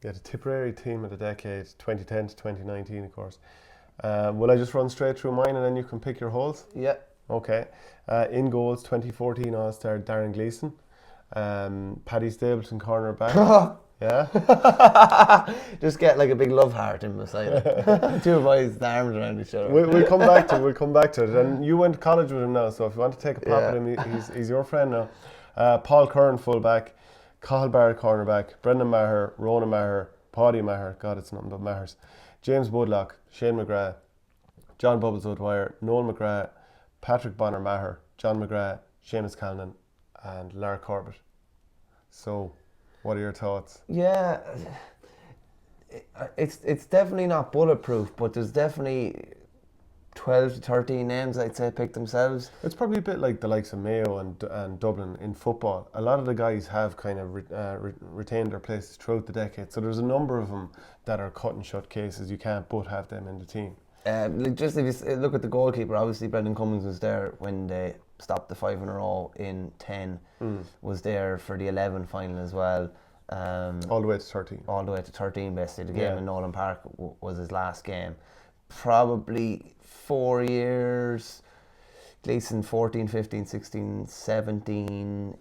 Yeah, the Tipperary team of the decade, 2010 to 2019, of course. Will I just run straight through mine and then you can pick your holes? Yeah. Okay. In goals, 2014 All-Star Darren Gleeson. Paddy Stapleton, cornerback. Yeah. Just get like a big love heart in beside it. Two boys, the arms around each other. We'll come back to it. And you went to college with him now, so if you want to take a pop at him, he's your friend now. Paul Curran, fullback. Cathal Barrett, cornerback. Brendan Maher, Rona Maher, Paddy Maher. God, it's nothing but Mahers. James Woodlock, Shane McGrath, John Bubbles O'Dwyer, Noel McGrath, Patrick Bonner Maher, John McGrath, Seamus Callan, and Lara Corbett. So, what are your thoughts? Yeah, it's definitely not bulletproof, but there's definitely 12 to 13 names I'd say pick themselves. It's probably a bit like the likes of Mayo and Dublin in football. A lot of the guys have kind of retained their places throughout the decade, so there's a number of them that are cut and shut cases. You can't but have them in the team. Just if you look at the goalkeeper, obviously Brendan Cummins was there when they stopped the 5 in a row in 10, was there for the 11 final as well. All the way to 13. All the way to 13 basically. The game in Nolan Park was his last game. Probably 4 years. Gleeson 14, 15, 16, 17.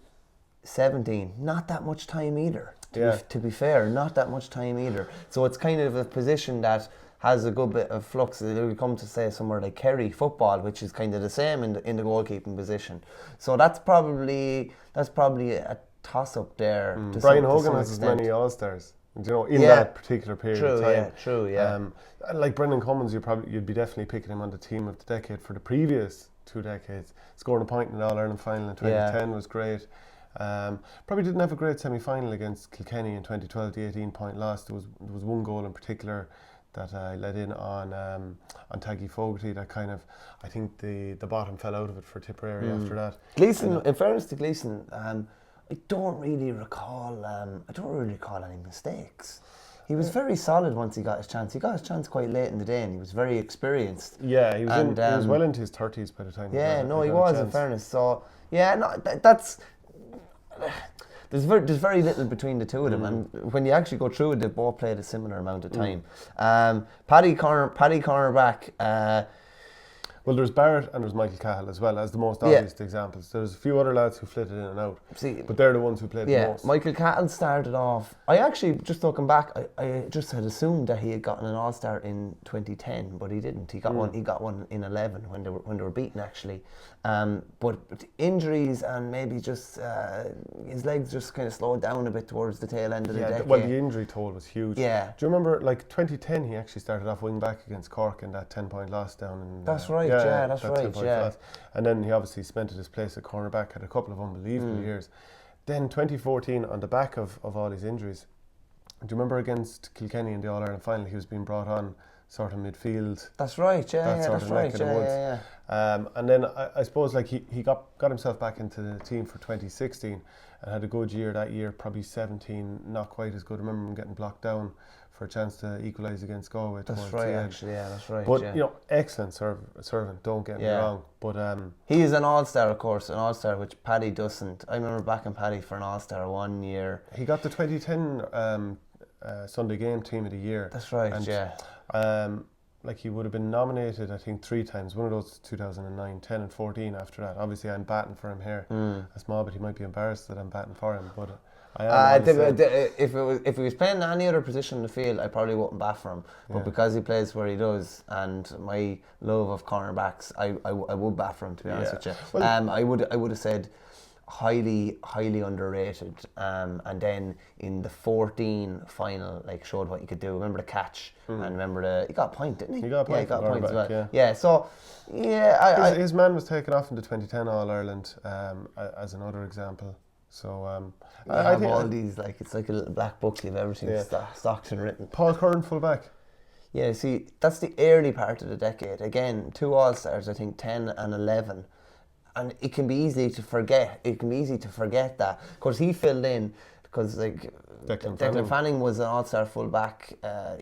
Not that much time either. To be fair, not that much time either. So it's kind of a position that has a good bit of flux. We come to say somewhere like Kerry football, which is kind of the same in the goalkeeping position. So that's probably a toss up there. Brian Hogan has as many All-Stars, in that particular period of time. True. Like Brendan Cummins, you'd be definitely picking him on the team of the decade for the previous 2 decades. Scoring a point in the All-Ireland final in 2010 was great. Probably didn't have a great semi-final against Kilkenny in 2012, the 18-point loss. There was one goal in particular that I let in on Taggy Fogarty that kind of, I think the bottom fell out of it for Tipperary after that. Gleeson, in fairness to Gleeson, I don't really recall any mistakes. He was very solid once he got his chance. He got his chance quite late in the day and he was very experienced. Yeah, he was well into his 30s by the time. Yeah, he was in fairness. So, that's... There's very little between the two of them, and when you actually go through it, they both played a similar amount of time. Paddy cornerback. Well, there's Barrett and there's Michael Cahill as well as the most obvious examples. There's a few other lads who flitted in and out, but they're the ones who played the most. Michael Cahill started off. I actually, just looking back, I just had assumed that he had gotten an All-Star in 2010, but he didn't. He got one. He got one in 11 when they were beaten actually. But injuries and maybe just his legs just kind of slowed down a bit towards the tail end of the decade. Well, the injury toll was huge. Yeah. Do you remember, like 2010, he actually started off wing back against Cork in that 10-point loss down in. That's right. That's right. Loss. And then he obviously cemented his place at cornerback, had a couple of unbelievable years. Then 2014, on the back of all his injuries, do you remember against Kilkenny in the All-Ireland final, he was being brought on sort of midfield. That's right, that's right. And then I suppose like he got himself back into the team for 2016 and had a good year that year, probably 17, not quite as good. I remember him getting blocked down for a chance to equalise against Galway. That's right, actually, that's right. But, excellent servant, don't get me wrong. But he is an All-Star, of course, which Paddy doesn't. I remember backing Paddy for an All-Star one year. He got the 2010 Sunday Game Team of the Year. That's right, like he would have been nominated, I think, 3 times. One of those 2009, 10 and 14 after that. Obviously, I'm batting for him here. A small bit, he might be embarrassed that I'm batting for him, but if he was playing any other position in the field, I probably wouldn't bat for him. But because he plays where he does, and my love of cornerbacks, I would bat for him, to be honest with you. Well, I would have said highly underrated. And then in the 14 final, like, showed what you could do. Remember the catch, and remember he got a point, didn't he? He got a point. Yeah, he got a point as well. Yeah. So his man was taken off in the 2010 All Ireland as another example. So I think all these, like, it's like a little black book. You have everything stocked and written. Paul Curran, fullback. Yeah, see, that's the early part of the decade. Again, 2 All-Stars, I think 10 and 11. And it can be easy to forget. That. Because he filled in, because like Declan Fanning was an All-Star fullback,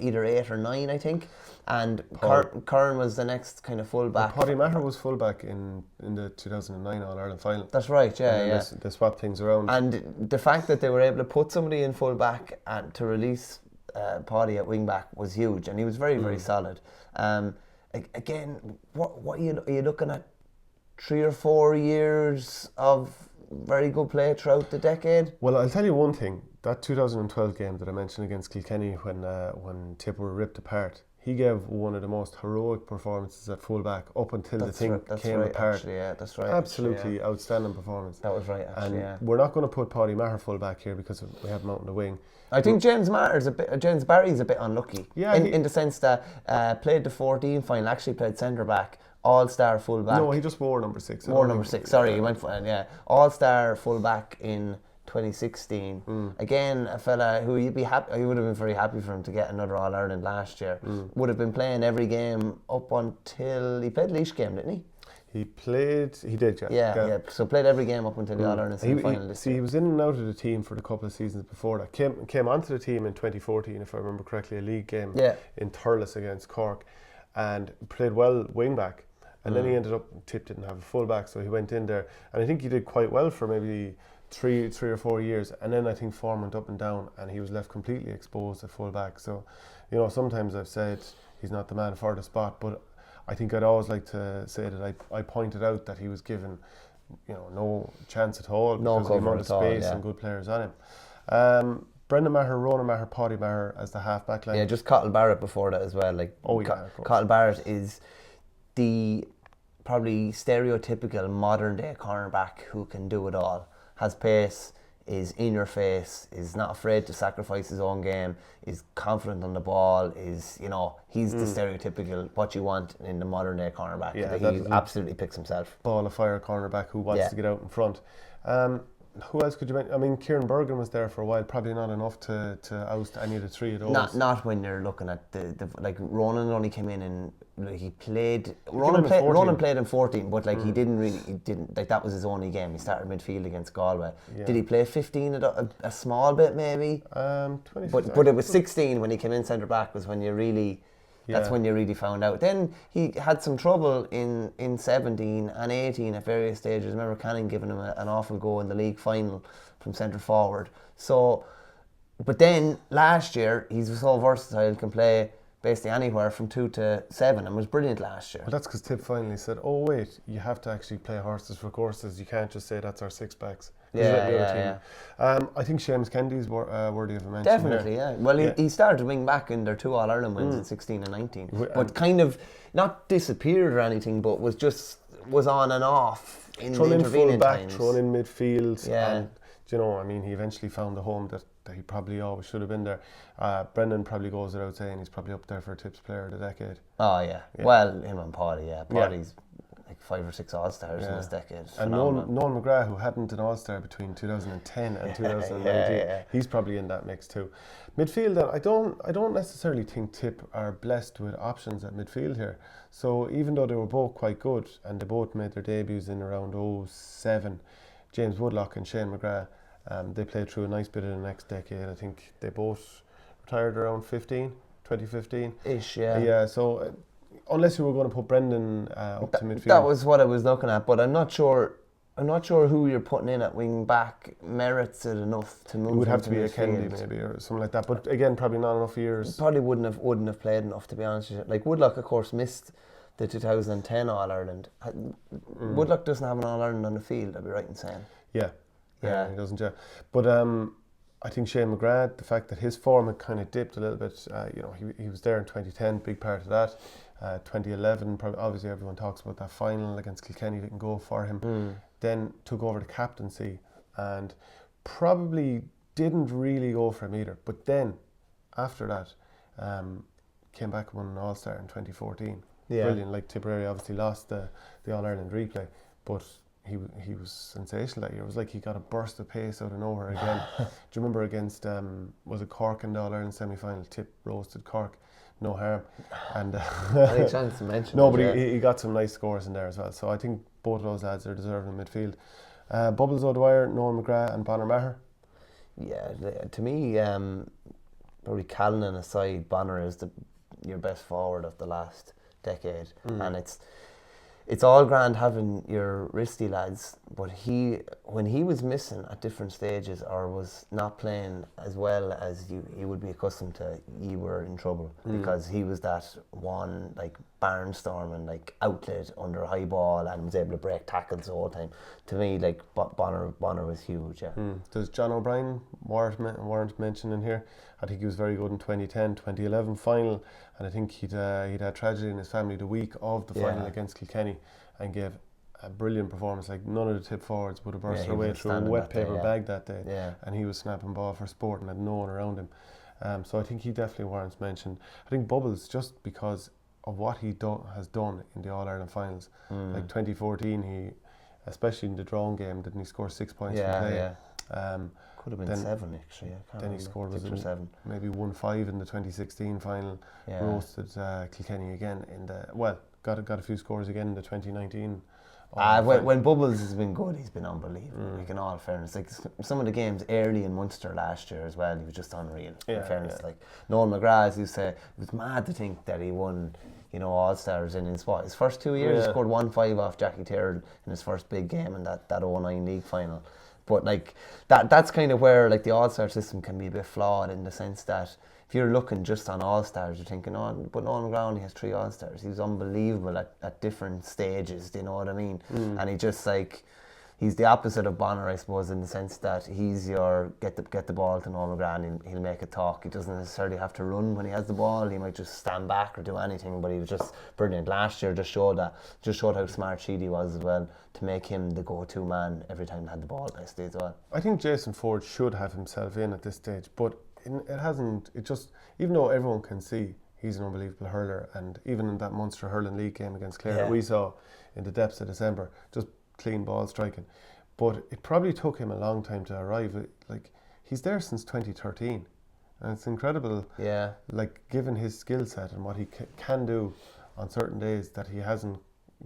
either 8 or 9, I think. And Curran was the next kind of fullback. Paddy Maher was fullback in the 2009 All-Ireland final. That's right, yeah. They swapped things around. And the fact that they were able to put somebody in fullback and to release Paddy at wing back was huge, and he was very, very solid. Again, what are you looking at? 3 or 4 years of very good play throughout the decade? Well, I'll tell you one thing. That 2012 game that I mentioned against Kilkenny when Tip were ripped apart, he gave one of the most heroic performances at fullback up until the thing came apart. Actually, yeah, that's right. Absolutely outstanding performance. That was right, actually, and we're not going to put Paddy Maher fullback here because we have him out on the wing. I think James Barry's a bit unlucky. Yeah, in the sense that played the 14 final, actually played centre back, all-star fullback. No, he just wore number 6. Wore number 6. Sorry, he went for all-star fullback in 2016. Again, a fella who you would have been very happy for him to get another All-Ireland last year. Would have been playing every game up until he played Laois game, didn't he? He did, yeah. Yeah. So played every game up until the All-Ireland semi-final this year. He was in and out of the team for the couple of seasons before that. Came onto the team in 2014, if I remember correctly, a league game in Thurles against Cork, and played well wing back. And then he ended up, Tip didn't have a full back, so he went in there. And I think he did quite well for maybe three or 4 years. And then I think form went up and down, and he was left completely exposed at full back. So, sometimes I've said he's not the man for the spot, but I think I'd always like to say that I pointed out that he was given, no chance at all because of the amount of space and good players on him. Brendan Maher, Ronan Maher, Paddy Maher as the half-back line. Yeah, just Cottle Barrett before that as well. Cottle Barrett is the probably stereotypical modern day cornerback who can do it all. Has pace, is in your face, is not afraid to sacrifice his own game, is confident on the ball, is he's the stereotypical what you want in the modern day cornerback. Yeah, he absolutely picks himself. Ball of fire cornerback who wants to get out in front. Who else could you mention? I mean, Kieran Bergen was there for a while. Probably not enough to oust any of the three of those. Not when you're looking at the like Ronan only came in and he played. Ronan played in 14, but he didn't that was his only game. He started midfield against Galway. Yeah. Did he play 15 a small bit maybe? 20. But it was 16 when he came in centre back was when you really. That's when you really found out. Then he had some trouble in 17 and 18 at various stages. I remember Canning giving him an awful go in the league final from centre forward. So, but then last year he's so versatile, can play basically anywhere from 2 to 7, and was brilliant last year. Well, that's because Tip finally said, "Oh wait, you have to actually play horses for courses. You can't just say that's our six backs." Yeah. I think Seamus Kennedy's worthy of a mention. Definitely, yeah. Well, he started wing back in their 2 All-Ireland wins in 16 and 19, but kind of not disappeared or anything, but was on and off in the intervening times. Thrown in midfield. Yeah. And, he eventually found a home that he probably always should have been there. Brendan probably goes without saying he's probably up there for Tip's Player of the Decade. Oh, yeah. Well, him and Paddy, Paddy's like 5 or 6 All-Stars in this decade. And Noel McGrath, who hadn't an All-Star between 2010 and 2019, he's probably in that mix too. Midfield, then, I don't necessarily think Tip are blessed with options at midfield here. So even though they were both quite good, and they both made their debuts in around 07, James Woodlock and Shane McGrath, they played through a nice bit of the next decade. I think they both retired around 2015. Ish, yeah. Yeah, so unless you were going to put Brendan up to midfield. That was what I was looking at, but I'm not sure who you're putting in at wing back merits it enough to move. It would have to be a Kennedy maybe or something like that. But again, probably not enough years. Probably wouldn't have played enough, to be honest with you. Like Woodlock, of course, missed the 2010 All-Ireland. Woodlock doesn't have an All-Ireland on the field, I'd be right in saying. Yeah, he doesn't. Yeah, but I think Shane McGrath, the fact that his form had kind of dipped a little bit. He was there in 2010, big part of that. 2011, obviously everyone talks about that final against Kilkenny, didn't go for him. Then took over the captaincy and probably didn't really go for him either. But then, after that, came back and won an All-Star in 2014. Yeah. Brilliant. Like Tipperary obviously lost the All-Ireland replay, but he was sensational that year. It was like he got a burst of pace out of nowhere again. Do you remember against, was it Cork in the All-Ireland semi-final? Tip roasted Cork. No harm. And any chance to mention no, but he got some nice scores in there as well. So I think both of those lads are deserving in midfield. Bubbles O'Dwyer, Noel McGrath and Bonner Maher. Yeah, to me, probably Callan aside, Bonner is your best forward of the last decade, and it's all grand having your wristy lads, but when he was missing at different stages or was not playing as well as you would be accustomed to, you were in trouble because he was that one like barnstorming like outlet under a high ball and was able to break tackles the whole time. To me, like Bonner was huge. Yeah. Does John O'Brien warrant mentioning here? I think he was very good in 2010, 2011 final, and I think he'd had tragedy in his family the week of the final against Kilkenny, and gave a brilliant performance. Like none of the tip forwards would have burst their way through a wet paper bag that day, and he was snapping ball for sport and had no one around him. So I think he definitely warrants mention. I think Bubbles, just because of what he has done in the All-Ireland finals, like 2014, he, especially in the drawn game, didn't he score 6 points from play? Could have been 7 actually. Then he scored 6 or 7, maybe 1-5 in the 2016 final. Roasted Kilkenny again in the got a few scores again in the 2019. When Bubbles has been good, he's been unbelievable. Like in all fairness, like some of the games early in Munster last year as well, he was just unreal. In fairness, like Noel McGrath, as you say, it was mad to think that he won, All Stars in his first 2 years. He scored 1-5 off Jackie Tyrrell in his first big game in that 09 league final. But like that's kind of where like the All-Star system can be a bit flawed, in the sense that if you're looking just on All-Stars, you're thinking, oh, but Nolan McGrath only has 3 All-Stars. He was unbelievable at different stages, do you know what I mean? And he just like, he's the opposite of Bonner, I suppose, in the sense that he's your get the ball to Nolan McGrath and he'll make a talk. He doesn't necessarily have to run when he has the ball. He might just stand back or do anything, but he was just brilliant. Last year just showed how smart Sheedy was as well, to make him the go-to man every time he had the ball basically as well. I think Jason Ford should have himself in at this stage, but it hasn't. It just, even though everyone can see he's an unbelievable hurler, and even in that Munster Hurling League game against Clare that we saw in the depths of December, just clean ball striking. But it probably took him a long time to arrive. Like, he's there since 2013, and it's incredible. Yeah. Like, given his skill set and what he can do on certain days, that he hasn't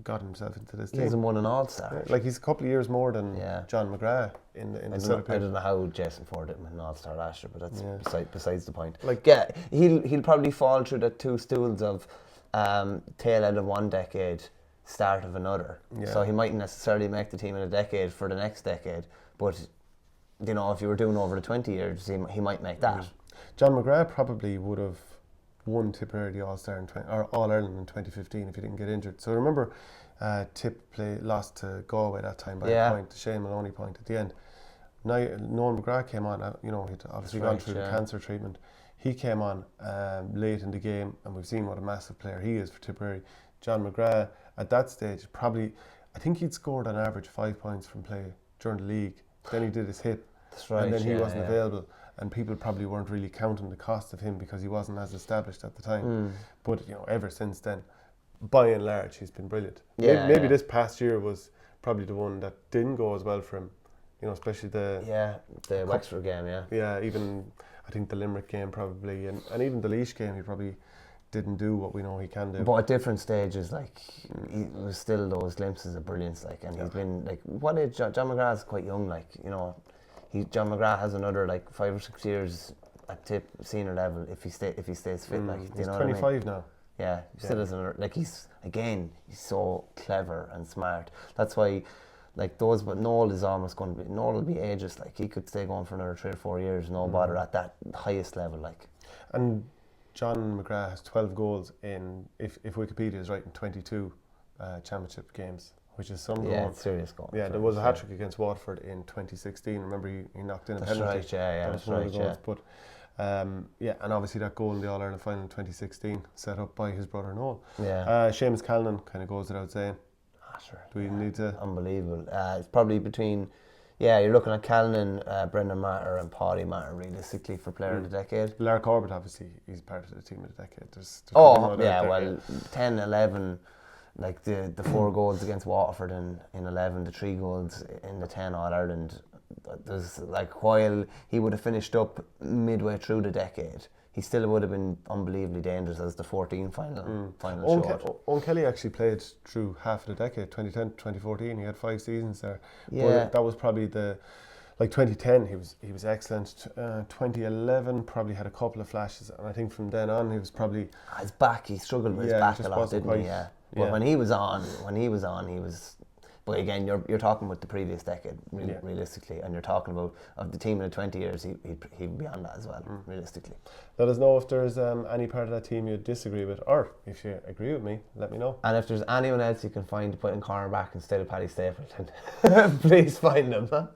got himself into this team. He hasn't won an All-Star. Yeah, like, he's a couple of years more than John McGrath in the I don't know how Jason Ford didn't win an All-Star last year, but that's besides the point. Like, he'll probably fall through the two stools of tail end of one decade, start of another. So he mightn't necessarily make the team in a decade for the next decade, but if you were doing over the 20 years, he might make that. John McGrath probably would have won Tipperary the All-Star or All-Ireland in 2015 if he didn't get injured. So remember, Tip lost to Galway that time by a point, the Shane Maloney point at the end. Noel McGrath came on, he'd obviously gone through the cancer treatment. He came on late in the game, and we've seen what a massive player he is for Tipperary. John McGrath, at that stage, I think he'd scored on average 5 points from play during the league. Then he did his hip, and then he wasn't available. And people probably weren't really counting the cost of him because he wasn't as established at the time. But ever since then, by and large, he's been brilliant. Maybe this past year was probably the one that didn't go as well for him. Especially the Wexford game. Even I think the Limerick game probably, and even the Laois game, he probably didn't do what we know he can do. But at different stages, like he was still those glimpses of brilliance. Like, and he's been like, what age? John McGrath is quite young. Like, John McGrath has another like 5 or 6 years at Tip senior level if he stays fit. Like, he's 25 now. Yeah, he still has another. Like, he's so clever and smart. That's why, like those. But Noel is almost going to be. Noel will be ageist. Like, he could stay going for another 3 or 4 years, no bother at that highest level. Like, and John McGrath has 12 goals in, if Wikipedia is right, in 22 championship games, which is some goal. Yeah, it's serious goal. Yeah, there was a hat-trick against Waterford in 2016. Remember, he knocked in a penalty. That's right, that's right, goals. But, and obviously that goal in the All-Ireland final in 2016, set up by his brother Noel. Yeah. Seamus Callanan kind of goes without saying. Sure. Do we need to? Unbelievable. It's probably between... you're looking at Callanan, Brendan Matter and Paddy Matter realistically for player of the decade. Larry Corbett, obviously, he's part of the team of the decade. There's 10, 11, like the 4 goals against Waterford in 11, the 3 goals in the 10 All-Ireland. There's like, while he would have finished up midway through the decade, he still would have been unbelievably dangerous as the 14 final showed. Owen Kelly actually played through half of the decade, 2010 to 2014. He had 5 seasons there. Yeah. But that was probably 2010 he was excellent. 2011 probably had a couple of flashes, and I think from then on he was probably... His back, he struggled with his back a lot, didn't he? Yeah. But when he was on, he was. But again, you're talking about the previous decade, realistically, and you're talking about of the team in the 20 years, he'd be on that as well, realistically. Let us know if there's any part of that team you disagree with, or if you agree with me, let me know. And if there's anyone else you can find to put in cornerback instead of Paddy Stapleton, please find them. Huh?